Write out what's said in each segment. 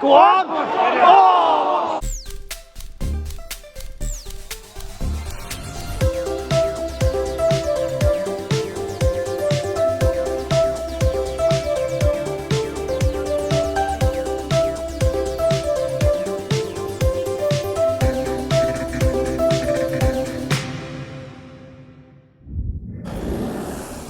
Go on! Oh!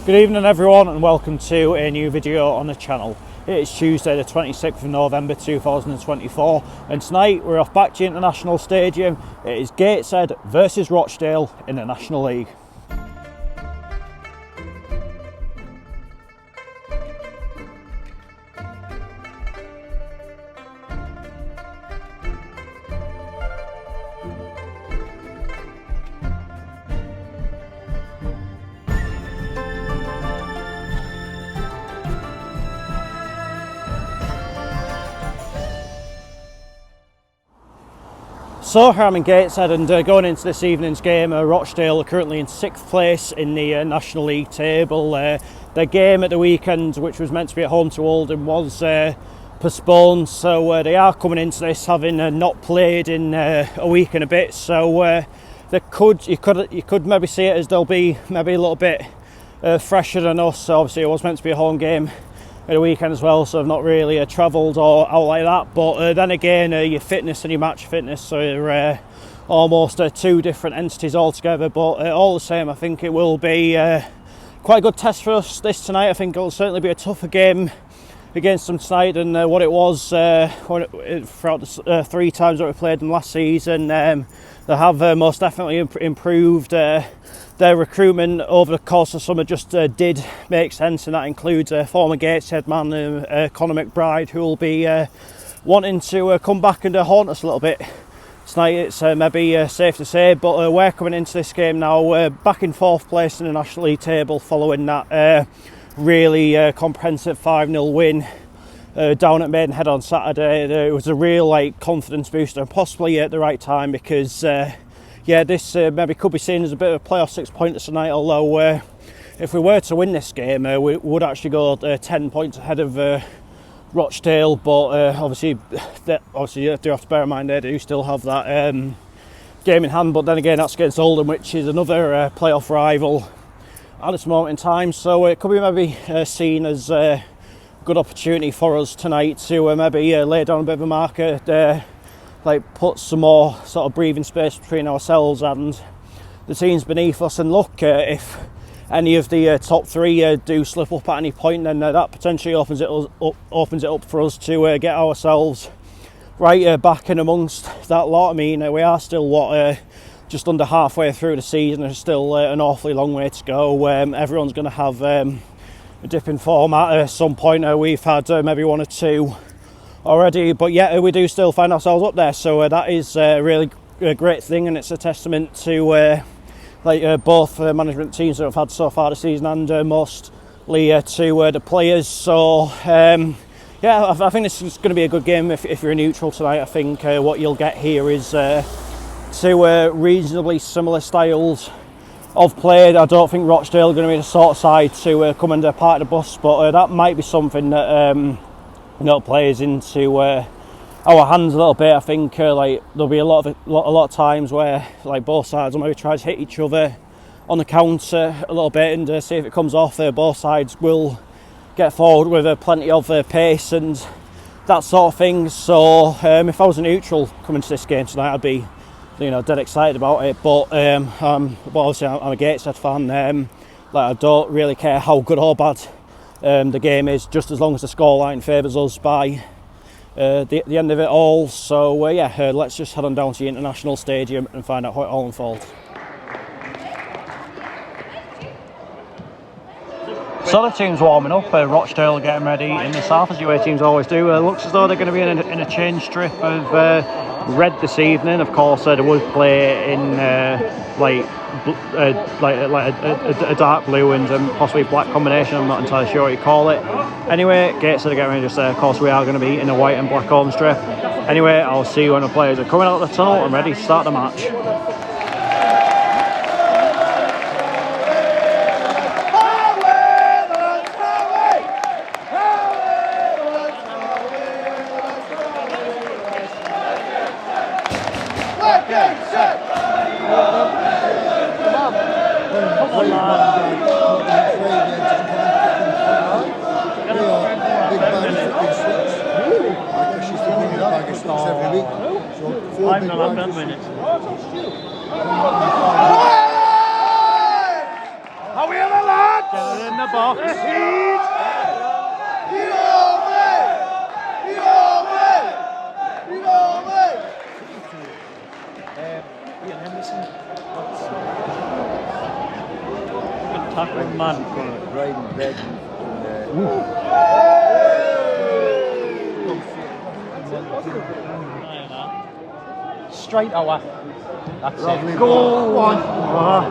Good evening everyone and welcome to a new video on the channel. It's Tuesday the 26th of November 2024 and tonight we're off back to International Stadium. It is Gateshead versus Rochdale in the National League. So here I'm in Gateshead and going into this evening's game, Rochdale are currently in 6th place in the National League table. Their game at the weekend, which was meant to be at home to Oldham, was postponed, so they are coming into this having not played in a week and a bit. So you could maybe see it as they'll be maybe a little bit fresher than us. Obviously, it was meant to be a home game at the weekend as well, so I've not really travelled or out like that, but then again your fitness and your match fitness are almost two different entities altogether, but all the same I think it will be quite a good test for us this tonight. I think it'll certainly be a tougher game against them tonight than what it was throughout the 3 times that we played them last season. They have most definitely improved. Their recruitment over the course of summer just did make sense, and that includes former Gateshead man Conor McBride, who will be wanting to come back and haunt us a little bit tonight. It's maybe safe to say, but we're coming into this game now back in 4th place in the National League table following that really comprehensive 5-0 win down at Maidenhead on Saturday. It was a real confidence booster, and possibly at the right time, because this maybe could be seen as a bit of a playoff 6-pointer tonight, although if we were to win this game we would actually go 10 points ahead of Rochdale, but obviously you do have to bear in mind they do still have that game in hand, but then again that's against Oldham, which is another playoff rival at this moment in time, so it could be maybe seen as a good opportunity for us tonight to maybe lay down a bit of a marker, put some more sort of breathing space between ourselves and the teams beneath us. And look, if any of the top 3 do slip up at any point, then that potentially opens it up for us to get ourselves right back in amongst that lot. I mean, we are still just under halfway through the season. There's still an awfully long way to go. Everyone's going to have a dip in form at some point. We've had maybe 1 or 2 already, but yeah, we do still find ourselves up there, so that is a really great thing, and it's a testament to both management teams that have had so far this season, and mostly to the players. So I think this is going to be a good game if you're a neutral tonight. I think what you'll get here is 2 reasonably similar styles of play. I don't think Rochdale are going to be the sort of side to come and park the bus, but that might be something that plays into our hands a little bit. I think there'll be a lot of times where both sides will maybe try to hit each other on the counter a little bit and see if it comes off. Both sides will get forward with plenty of pace and that sort of thing. So if I was a neutral coming to this game tonight, I'd be dead excited about it. But obviously I'm a Gateshead fan. I don't really care how good or bad the game is, just as long as the scoreline favours us by the end of it all. So let's just head on down to the International Stadium and find out how it all unfolds. So the team's warming up. Rochdale getting ready in the south, as away teams always do. Looks as though they're going to be in a change strip of red this evening. Of course, they would play in a dark blue and possibly black combination. I'm not entirely sure what you call it. Anyway, Gateshead are getting ready just there. Of course, we are going to be in a white and black home strip. Anyway, I'll see you when the players are coming out of the tunnel and ready to start the match. Gateshead! Come on, man. Big bag of fucking sweets. Really? Because she's been bringing a bag of sweets every week. So 4 big bags of sweets. Are we in the lads? Get it in the box. Ian Henderson. Good tackling, man. Riding bed Straight away. That's it. Go on. Go on.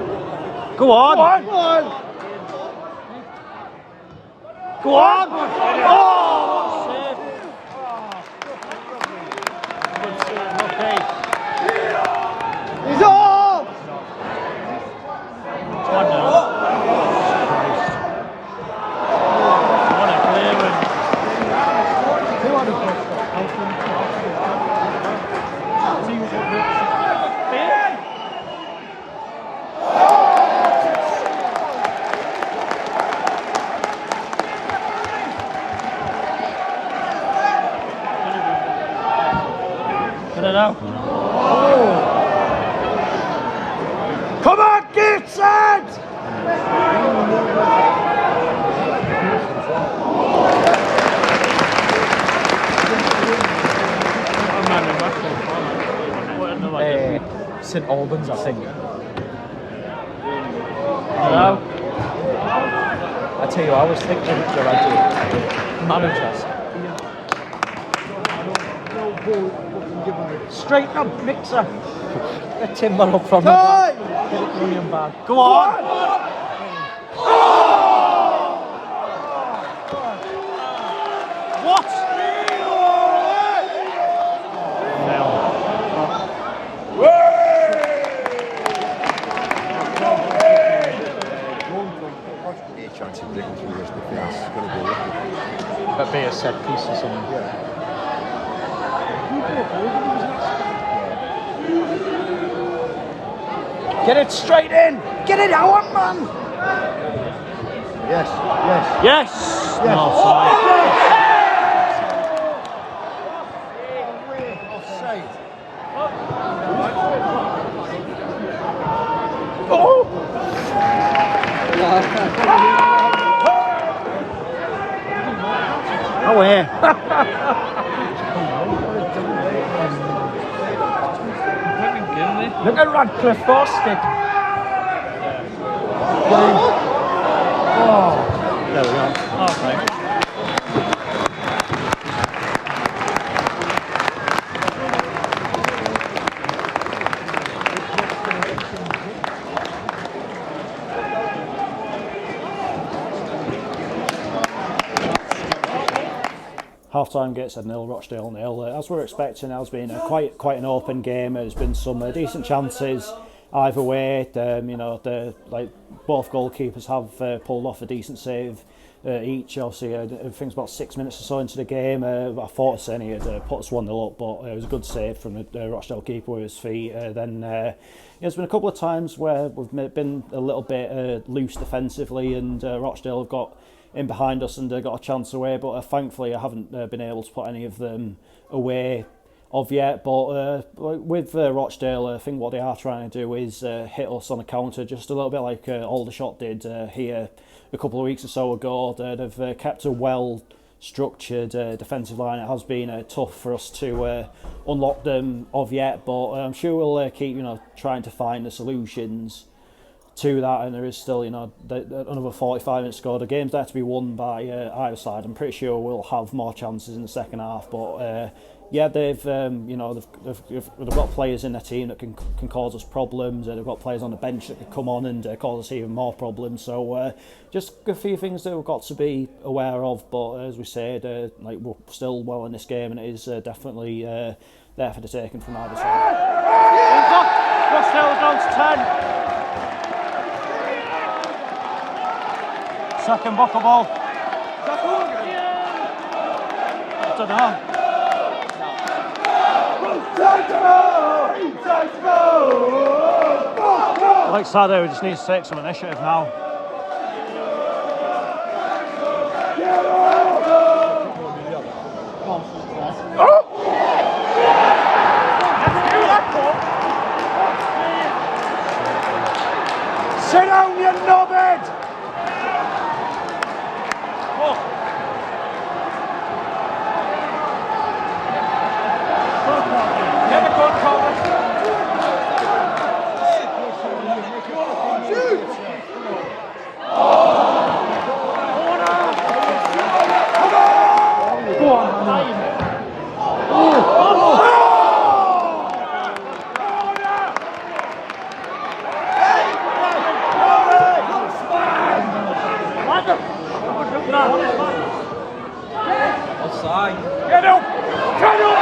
Go on! Go on. Oh! Save. Good save. Okay. He's off! It's 1-0. What a clearance. Get it out. Come on, Gateshead! St Albans, I think. Hello? I tell you, I was thinking of the managers. Straighten up, mixer. Get timber up from the back. Get it running back. Go on. What? A chance of breaking through this defence. It's going to go lucky. But be a set piece or something. Get it straight in! Get it out, man! Yes, yes. Yes. Yes. No, sorry. Offside. Away. Look at Radcliffe Bostic. There we go. Okay. Half-time Gateshead 0, Rochdale 0. As we're expecting, it has been quite an open game. There's been some decent chances either way. Both goalkeepers have pulled off a decent save each. Obviously, I think it's about 6 minutes or so into the game. I thought Senny had put us 1-0 up, but it was a good save from the Rochdale keeper with his feet. There's been a couple of times where we've been a little bit loose defensively, and Rochdale have got in behind us and got a chance away, but thankfully I haven't been able to put any of them away of yet. But with Rochdale, I think what they are trying to do is hit us on a counter, just a little bit like Aldershot did here a couple of weeks or so ago. They've kept a well structured defensive line. It has been tough for us to unlock them of yet, but I'm sure we'll keep trying to find the solutions to that, and there is still another 45 minutes to go. The game's there to be won by either side. I'm pretty sure we'll have more chances in the second half, but they've got players in their team that can cause us problems. They've got players on the bench that could come on and cause us even more problems. So just a few things that we've got to be aware of, but as we said, we're still well in this game, and it is definitely there for the taking from either side. Rochdale down to 10. Second buckle ball. I don't know. Like Saturday, we just need to take some initiative now. Sit down, you knobhead! Never got covered. Offside. Get up! Get up!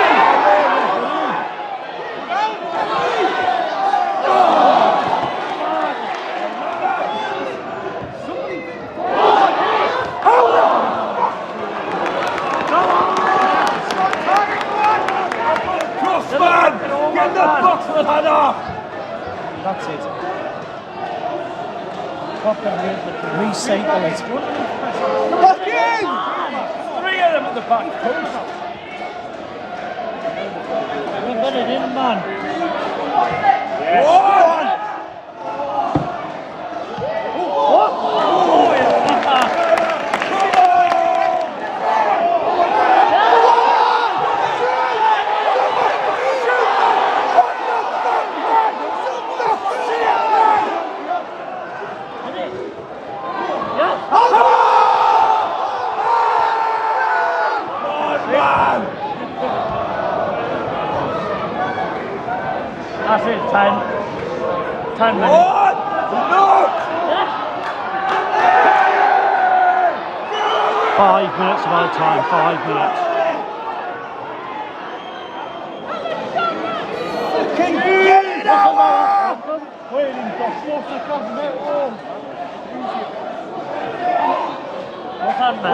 Crossman! Get the box for the header! That's it. Recycle it. Back in! 3 of them at the back post. Get it in, man. One! That's it, 10 minutes. One! Look! 5 minutes of our time, 5 minutes. Fucking get it out! What's that, man?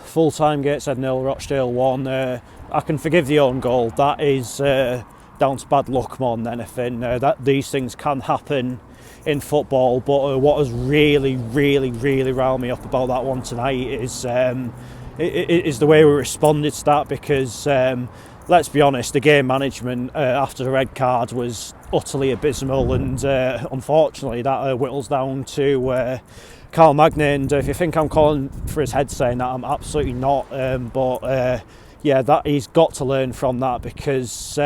Full time, Gateshead 0, Rochdale 1. I can forgive the own goal. That is down to bad luck more than anything. That these things can happen in football, but what has really riled me up about that one tonight is the way we responded to that, because let's be honest, the game management after the red card was utterly abysmal, and unfortunately that whittles down to Carl Magny. And if you think I'm calling for his head saying that, I'm absolutely not, but yeah, that he's got to learn from that, because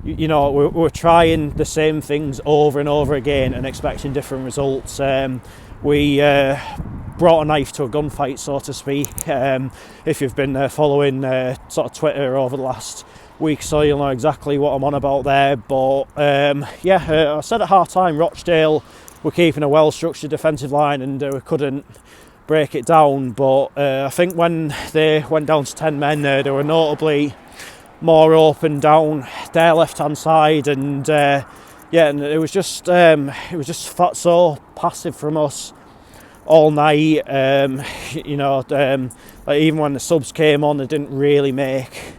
you know, we're trying the same things over and over again and expecting different results. We brought a knife to a gunfight, so to speak. If you've been following sort of Twitter over the last week, so you'll know exactly what I'm on about there. But yeah, I said at half time, Rochdale were keeping a well-structured defensive line, and we couldn't break it down. But I think when they went down to 10 men, they were notably more open down their left-hand side, and yeah, and it was just so passive from us all night. You know, like even when the subs came on, they didn't really make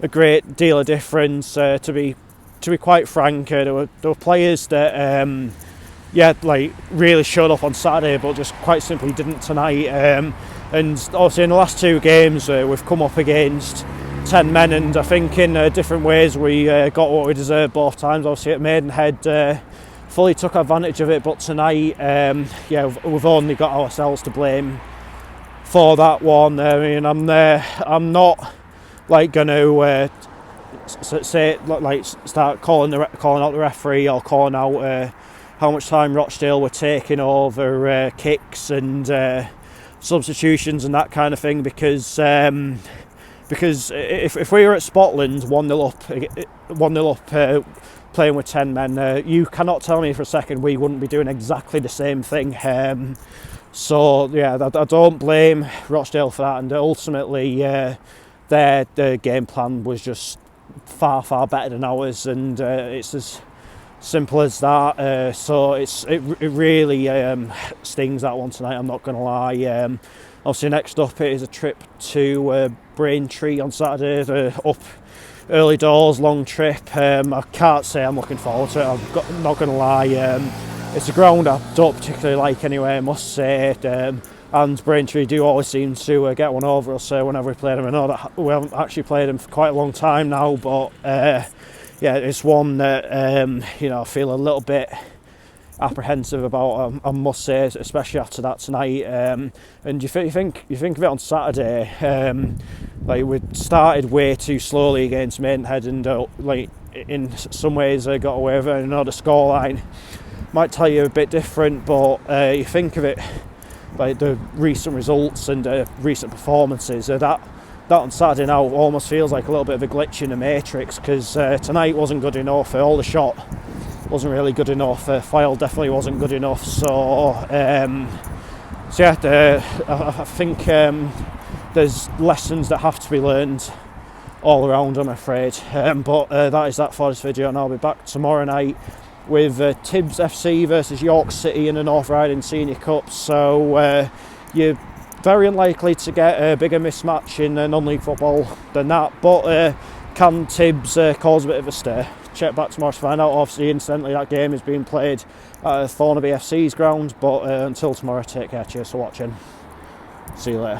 a great deal of difference. To be quite frank, there were players that yeah, like really showed up on Saturday, but just quite simply didn't tonight. And obviously in the last 2 games, we've come up against 10 men, and I think in different ways we got what we deserved both times. Obviously at Maidenhead, fully took advantage of it, but tonight, yeah, we've only got ourselves to blame for that one. I mean, I'm not like going to say like start calling out the referee, or calling out how much time Rochdale were taking over kicks and substitutions and that kind of thing, because if we were at Spotland 1-0 up playing with 10 men, you cannot tell me for a second we wouldn't be doing exactly the same thing. So yeah, I don't blame Rochdale for that, and ultimately their game plan was just far better than ours, and it's as simple as that. So it really stings, that one tonight, I'm not going to lie. Obviously next up it is a trip to Braintree on Saturday, up early doors, long trip. I can't say I'm looking forward to it, I'm not going to lie. It's a ground I don't particularly like anyway, I must say. And Braintree do always seem to get one over us whenever we play them. I know that we haven't actually played them for quite a long time now, but yeah, it's one that I feel a little bit apprehensive about, I must say, especially after that tonight. And you think of it on Saturday, like we started way too slowly against Maidenhead, and like in some ways got away with it. I know the scoreline might tell you a bit different, but you think of it like the recent results and recent performances, that on Saturday now almost feels like a little bit of a glitch in the matrix, because tonight wasn't good enough. All the shot wasn't really good enough. File definitely wasn't good enough. So yeah, I think there's lessons that have to be learned all around, I'm afraid. But that is that for this video, and I'll be back tomorrow night with Tibbs FC versus York City in the North Riding Senior Cup. So you're very unlikely to get a bigger mismatch in non-league football than that, but can Tibbs cause a bit of a stir? Check back tomorrow to find out. Obviously, incidentally, that game is being played at Thornaby FC's ground, but until tomorrow, take care, cheers for watching, see you later.